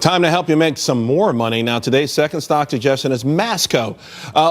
Time to help you make some more money. Now, today's second stock suggestion is Masco.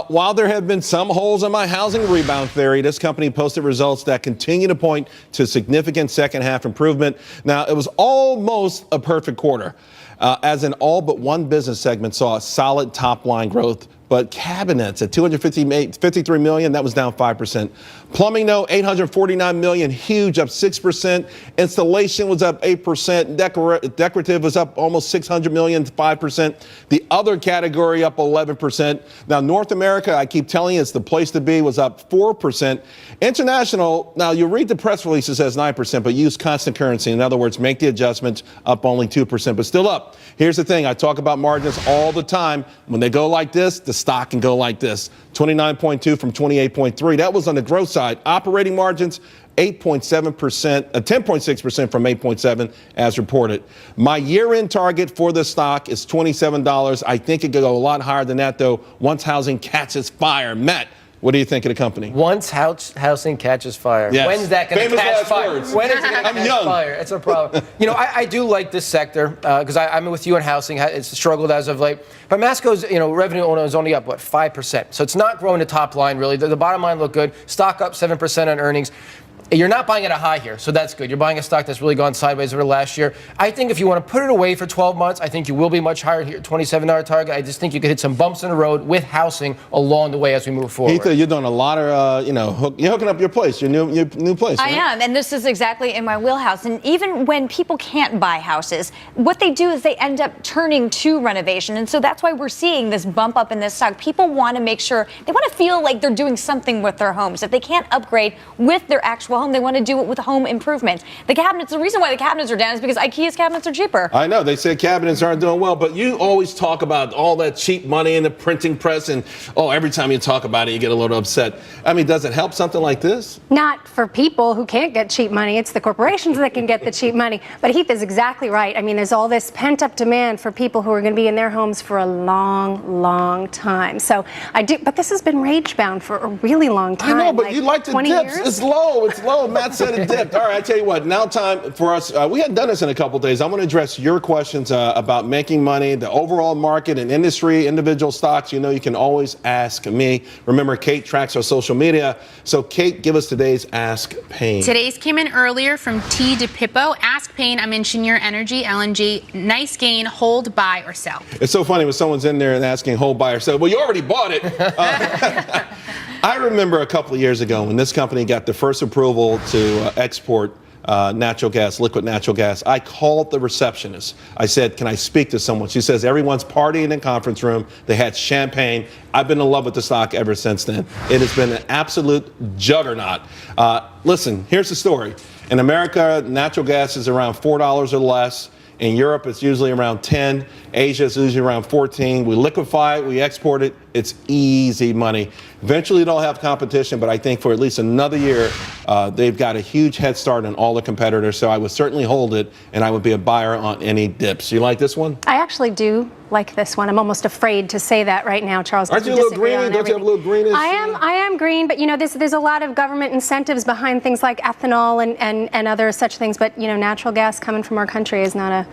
While there have been some holes in my housing rebound theory, this company posted results that continue to point to significant second half improvement. Now, it was almost a perfect quarter, as in all but one business segment saw a solid top line growth. But cabinets at $253 million, that was down 5%. Plumbing, though, $849 million, huge, up 6%. Installation was up 8%. Decorative was up almost $600 million, 5%. The other category up 11%. Now, North America, I keep telling you, it's the place to be, was up 4%. International, now you read the press release, it says 9%, but use constant currency. In other words, make the adjustments, up only 2%, but still up. Here's the thing, I talk about margins all the time. When they go like this, the stock can go like this. 29.2 from 28.3. That was on the growth side. Operating margins, 8.7%, 10.6% from 8.7 as reported. My year-end target for the stock is $27. I think it could go a lot higher than that, though, once housing catches fire. Matt, what do you think of the company? Once housing catches fire. Yes. When's that going to catch fire? Words. When is it going to catch fire? It's a problem. I do like this sector because I'm with you on housing. It's struggled as of late. But Masco's revenue is only up, 5%. So it's not growing the top line, really. The bottom line looked good. Stock up 7% on earnings. You're not buying at a high here, so that's good. You're buying a stock that's really gone sideways over the last year. I think if you want to put it away for 12 months, I think you will be much higher here, $27 target. I just think you could hit some bumps in the road with housing along the way as we move forward. Ethan, you're doing a lot of, you're hooking up your place, your new place. Right? I am, and this is exactly in my wheelhouse. And even when people can't buy houses, what they do is they end up turning to renovation. And so that's why we're seeing this bump up in this stock. People want to make sure, they want to feel like they're doing something with their homes. If they can't upgrade with their actual home, they want to do it with home improvement. The cabinets, the reason why the cabinets are down is because IKEA's cabinets are cheaper. I know, they say cabinets aren't doing well, but you always talk about all that cheap money in the printing press, and every time you talk about it, you get a little upset. I mean, does it help something like this? Not for people who can't get cheap money. It's the corporations that can get the cheap money. But Heath is exactly right. I mean, there's all this pent-up demand for people who are going to be in their homes for a long, long time. So I do, but this has been rage-bound for a really long time. I know, but you like the dips. Years? It's low. Matt said it dipped. All right, I tell you what, now time for us. We hadn't done this in a couple of days. I want to address your questions about making money, the overall market and industry, individual stocks. You can always ask me. Remember, Kate tracks our social media. So, Kate, give us today's Ask Payne. Today's came in earlier from T to Pippo. Ask Payne, I'm in Cheniere Energy, LNG. Nice gain, hold, buy, or sell. It's so funny when someone's in there and asking hold, buy, or sell. Well, you already bought it. I remember a couple of years ago when this company got the first approval to export natural gas, liquid natural gas. I called the receptionist. I said, can I speak to someone? She says, everyone's partying in the conference room. They had champagne. I've been in love with the stock ever since then. It has been an absolute juggernaut. Listen, here's the story. In America, natural gas is around $4 or less. In Europe, it's usually around 10. Asia is usually around 14. We liquefy it, we export it. It's easy money. Eventually, they'll have competition, but I think for at least another year, they've got a huge head start on all the competitors. So I would certainly hold it, and I would be a buyer on any dips. You like this one? I actually do like this one. I'm almost afraid to say that right now, Charles. Aren't you a little greeny? Don't you have a little greenish? I am green, but there's a lot of government incentives behind things like ethanol and other such things. But natural gas coming from our country is not a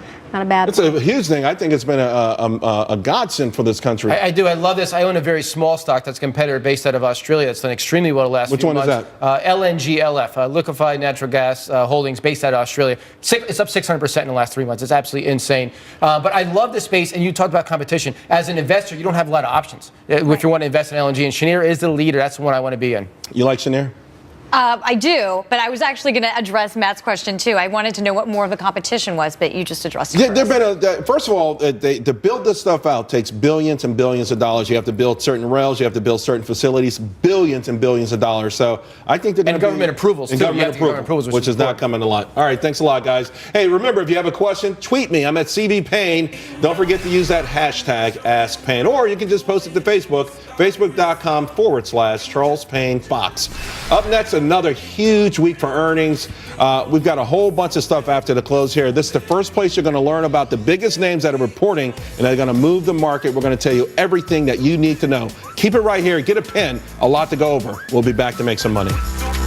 bad. It's a huge thing. I think it's been a godsend for this country. I do. I love this. I own a very small stock that's a competitor based out of Australia. That's done extremely well the last few months. Which one is that? LNGLF, liquefied natural gas holdings based out of Australia. It's up 600% in the last 3 months. It's absolutely insane. But I love this space, and you talked about competition. As an investor, you don't have a lot of options if you want to invest in LNG, and Cheniere is the leader. That's the one I want to be in. You like Cheniere? I do, but I was actually going to address Matt's question too. I wanted to know what more of the competition was, but you just addressed it. Yeah, first of all, to build this stuff out takes billions and billions of dollars. You have to build certain rails, you have to build certain facilities, billions and billions of dollars. So I think they're going to government approvals too. Government approvals, which is not coming a lot. All right, thanks a lot, guys. Hey, remember, if you have a question, tweet me. I'm at CV Payne. Don't forget to use that hashtag AskPayne, or you can just post it to Facebook, facebook.com/Charles Payne Fox. Up next, another huge week for earnings. We've got a whole bunch of stuff after the close here. This is the first place you're going to learn about the biggest names that are reporting and they're going to move the market. We're going to tell you everything that you need to know. Keep it right here. Get a pen. A lot to go over. We'll be back to make some money.